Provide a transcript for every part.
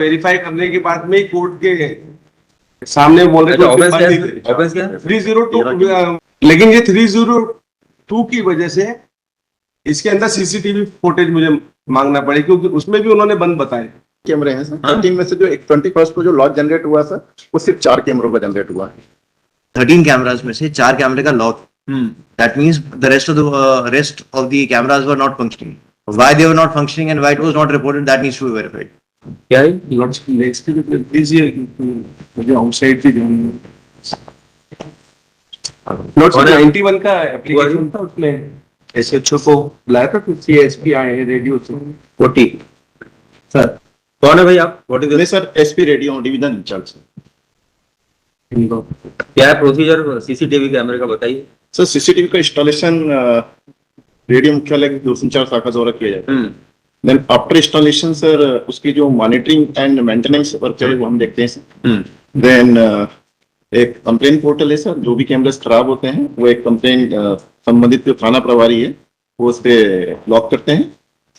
Verify करने के बाद में कोर्ट के सामने बोल रहे ऑफेंस क्या 302, लेकिन ये 302 की वजह से इसके अंदर सीसीटीवी फुटेज मुझे मांगना पड़े, क्योंकि उसमें भी उन्होंने बंद बताए कैमरे हैं सर। 13 में से जो 21 को जो लॉग जनरेट हुआ सर, वो सिर्फ 4 कैमरों का जनरेट हुआ है। 13 कैमरास में से 4 कैमरे का lock, that means the rest of the cameras were not functioning. Why they were not functioning and why it was not reported, that needs to be verified. क्या है मुझे आउटसाइड भी 91 का एप्लीकेशन था, उसमें एसएचओ को बुलाया था, कुछ सीएसपी आए रेडियो से 40 सर। कौन है भाई आप? नहीं sir, SP radio division in charge. क्या है प्रोसीजर सीसीटीवी कैमरे का, बताइए सर। सीसीटीवी का इंस्टॉलेशन रेडियो मुख्यालय की दूरसंचार शाखा द्वारा किया जाता है। देन आफ्टर इंस्टॉलेशन सर, उसकी जो मॉनिटरिंग एंड मेंटेनेंस वर्क है वो हम देखते हैं सर। देन एक कंप्लेन पोर्टल है सर, जो भी कैमरास खराब होते हैं वो एक कंप्लेन संबंधित जो थाना प्रभारी है वो उस पे लॉक करते हैं।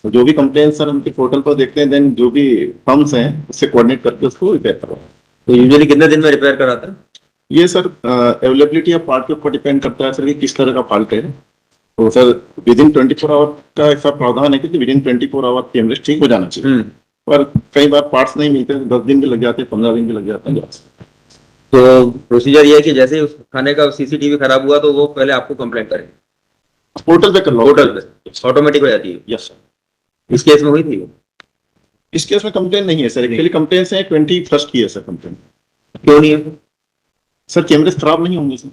तो जो भी कंप्लेन सर उनके पोर्टल पर देखते हैं, देन जो भी फर्म्स हैं उससे कोऑर्डिनेट करके उसको रिपेयर करवाते हैं। तो यूजुअली कितने दिन में रिपेयर कराता है ये सर? अवेलेबिलिटी ऑफ पार्ट के ऊपर डिपेंड करता है सर कि किस तरह का फॉल्ट है। तो सर विद इन 24 आवर का ऐसा प्रावधान है कि विद इन 24 आवर कैमरे ठीक हो जाना चाहिए, पर कई बार पार्ट्स नहीं मिलते, 10 दिन भी लग जाते हैं, 15 दिन भी लग जाते हैं। तो प्रोसीजर ये है कि जैसे ही उस खाने का सीसीटीवी खराब हुआ तो वो पहले आपको कंप्लेंट करें, पोर्टल पे कर लो, पोर्टल पे ऑटोमेटिक हो जाती है। Yes sir. इस केस में हुई थी? इस केस में कंप्लेन नहीं है सर, एक्चुअली कंप्लेन है 21 की है सर कंप्लेन। क्यों नहीं है सर? कैमरे खराब नहीं होंगे सर।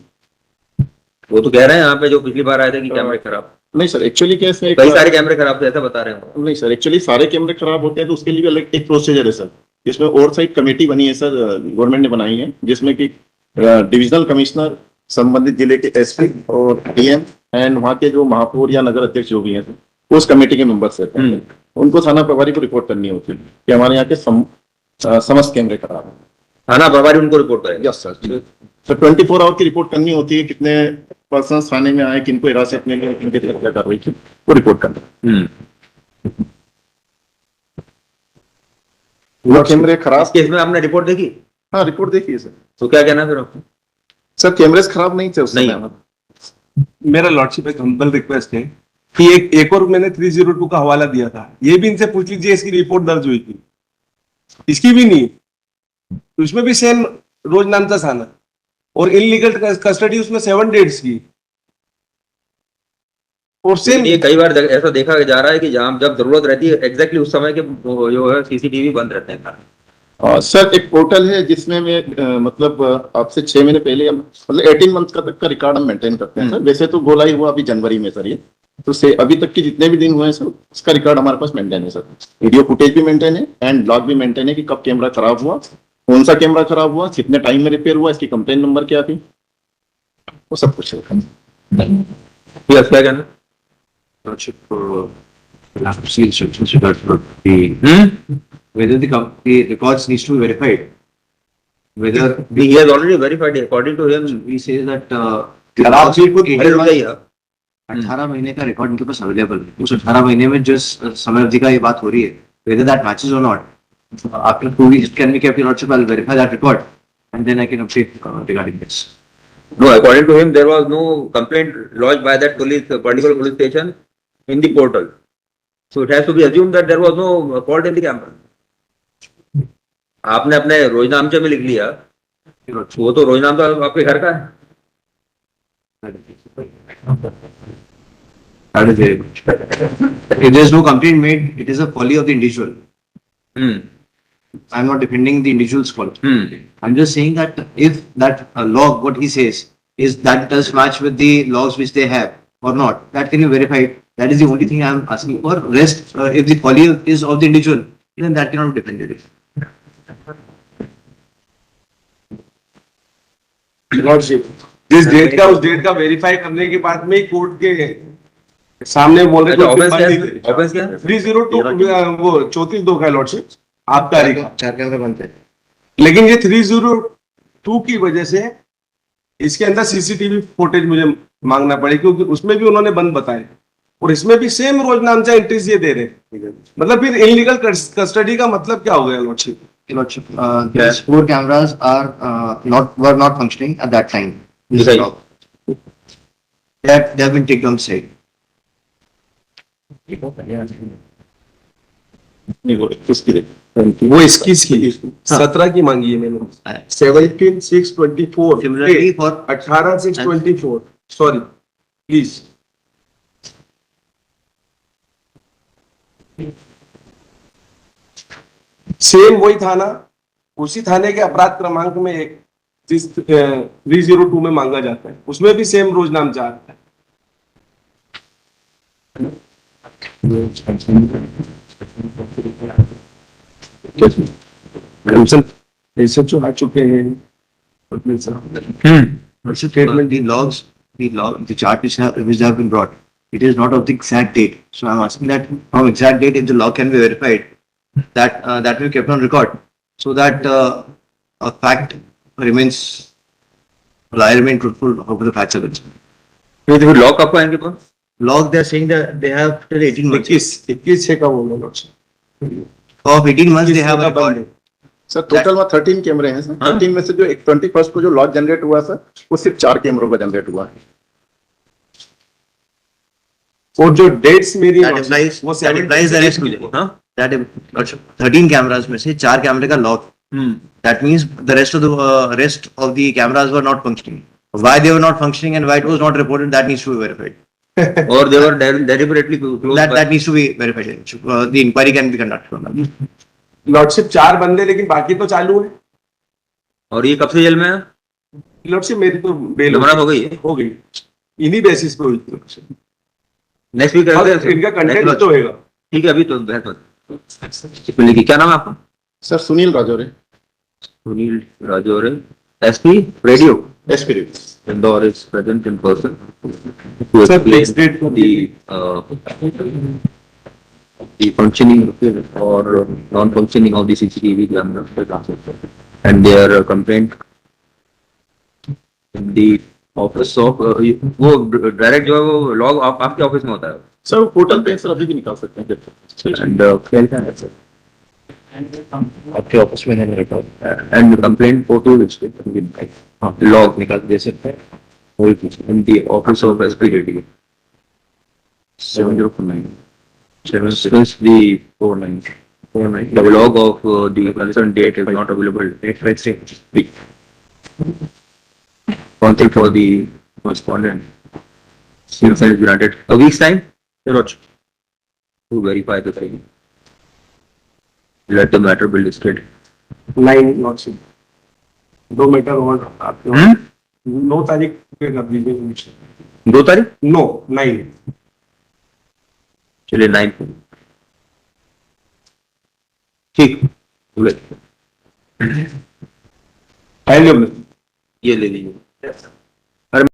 वो तो कह रहे हैं यहाँ पे जो पिछली बार आए थे कि कैमरे खराब। नहीं सर, एक्चुअली केस में कई सारे कैमरे खराब थे ऐसा बता रहे हैं। नहीं सर, एक्चुअली सारे कैमरे खराब होते हैं तो उसके लिए भी अलग एक प्रोसीजर है सर। इसमें ओवरसाइट कमेटी बनी है सर, गवर्नमेंट ने बनाई है, जिसमें कि डिविजनल कमिश्नर, संबंधित जिले के एसपी और डीएम एंड वहाँ के जो महापौर या नगर अध्यक्ष जो भी हैं उस कमेटी के मेंबर्स रहते हैं। उनको थाना प्रभारी को रिपोर्ट करनी होती है कि हमारे यहाँ के समस्त कैमरे खराब है। थाना प्रभारी उनको रिपोर्ट करेंगे? Yes sir. तो 24 आवर की रिपोर्ट करनी होती है, कितने पर्सन थाने में आए, किनको हिरासत में लिए, किनके खिलाफ क्या कार्रवाई की, वो रिपोर्ट करना। वो कैमरे खराब। इस केस में आपने रिपोर्ट देखी? हाँ, रिपोर्ट देखी है सर। तो क्या कहना फिर आपको? सर कैमरे खराब नहीं थे उस समय। मेरा लॉर्डशिप एक हम्बल रिक्वेस्ट है कि एक और मैंने 302 का हवाला दिया था, ये भी इनसे पूछ लीजिए, इसकी रिपोर्ट दर्ज हुई थी, इसकी भी नहीं। उसमें भी सेम रोज नाम था थाना और इनलीगल कस्टडी उसमें 7 डेज की, और सेम ये कई बार ऐसा देखा जा रहा है कि जहां जब जरूरत रहती है एग्जैक्टली उस समय के जो है सीसीटीवी बंद रहते हैं। सर एक पोर्टल है जिसमें मैं मतलब आपसे 6 महीने पहले मतलब 18 मंथ का तक का रिकॉर्ड हम मेंटेन करते हैं सर। वैसे तो गोला ही हुआ अभी जनवरी में सर, ये तो से अभी तक के जितने भी दिन हुए हैं सर उसका रिकॉर्ड हमारे पास मेंटेन है सर। वीडियो फुटेज भी मेंटेन है एंड लॉग भी मेंटेन है कि कब कैमरा खराब हुआ, कौन सा कैमरा खराब हुआ, कितने टाइम में रिपेयर हुआ, इसकी कंप्लेन नंबर क्या थी, वो सब कुछ है। क्या कहना? Whether the records needs to be verified, whether he has already verified according to him. we say that खराब चीज को 18 महीने का रिकॉर्ड इनके पास अवेलेबल है। उस 18 महीने में जिस समय अवधि का ये बात हो रही है, whether that matches or not, after 2 weeks it can be kept in lordship. I'll verify that record and then I can update regarding this. No, according to him, there was no complaint lodged by that particular police station in the portal. So it has to be assumed that there was no fault in the camera. आपने अपने रोजनामचे में लिख लिया, वो तो रोजनाम तो आपके घर का है। If there is no complaint made, it is a folly of the individual. I'm not defending the individual's fault. I'm just saying that if that log, what he says, is that does match with the logs which they have or not, that can be verified. That is the only thing I'm asking for. Rest, if the folly is of the individual, then that cannot be defended. जिस date का उस date का verify करने के बाद में court के सामने बोल रहे ऑफेंस क्या 302 वो 34(2) का लॉर्डशिप आपका रिकॉर्ड 4 कैमरे बनते हैं, लेकिन ये 302 की वजह से इसके अंदर सीसीटीवी फुटेज मुझे मांगना पड़े, क्योंकि उसमें भी उन्होंने बंद बताए और इसमें भी सेम रोजनामचा एंट्रीज ये दे रहे। मतलब फिर इनलीगल कस्टडी का मतलब क्या हो गया lordship? Your Lordship, these four cameras are were not functioning at that time. This Right. log. They have been taken on site. नहीं वो 21 की देखो। वो 21 की 17 की मांगी है मैंने। 17,624 Similarly for 18,624 sorry please. Same वही थाना, उसी थाने के अपराध क्रमांक में एक जिस 302 में मांगा जाता है, उसमें भी सेम रोज नाम जा रहा है। ऐसे जो आ चुके हैं statement, the chart which have been brought, it is not of the exact date. So I'm asking that from exact date, if the log can be verified, that we kept on record, so that a fact remains, I remain truthful of the facts of it. फिर law कब आएंगे तो Log, they are saying that they have till 18 months. 21 6 का बोल रहा हूँ। Of 18 months, they have a का बंद record. है। सर टोटल में 13 कैमरे हैं सर। 13 में से जो 21 को जो लॉग जनरेट हुआ सर, वो सिर्फ 4 कैमरों का जनरेट हुआ है। और जो डेट्स मेरी That implies, वो that implies the rest. हाँ That 13 cameras में से 4 कैमरे का lock. That means the rest of the cameras were not functioning. Why they were not functioning and why it was not reported, that needs to be verified. और they were deliberately closed That needs to be verified. The inquiry can be conducted on that. Lordship 4 बंदे, लेकिन बाकी तो चालू है। और ये कब से जेल में है लॉर्डशिप मेरी तो बेल जमानत हो गई है हो गई, इन्हीं बेसिस पे हुई थी। नेक्स्ट वीक और करते हैं इनका कंटेंट तो होगा। ठीक है अभी तो बहस मत लिखिए क्या नाम है आपका sir Sunil Rajaure, Sunil Rajaure SP radio SP radio. Indore is present in person to Sir, explain next date for the functioning or non-functioning of the CCTV camera and their complaint in the office of वो direct जो है वो log आपके office में होता है sir वो portal पे सर अभी भी निकाल सकते हैं। एंड क्या है सर आपके ऑफिस में नहीं record and complaint photo which log निकाल दे सकते हैं in the office of SPDD 7049 76349 the log of the concerned date is not available. 853 contact for the correspondent since is granted a week's time to verify the thing. Let the matter be listed. 9 lordship 2 metre और आपके 9 तारीख पे कर दीजिए। 2 तारीख 9 9 चलिए 9 ठीक hello ये ले लीजिए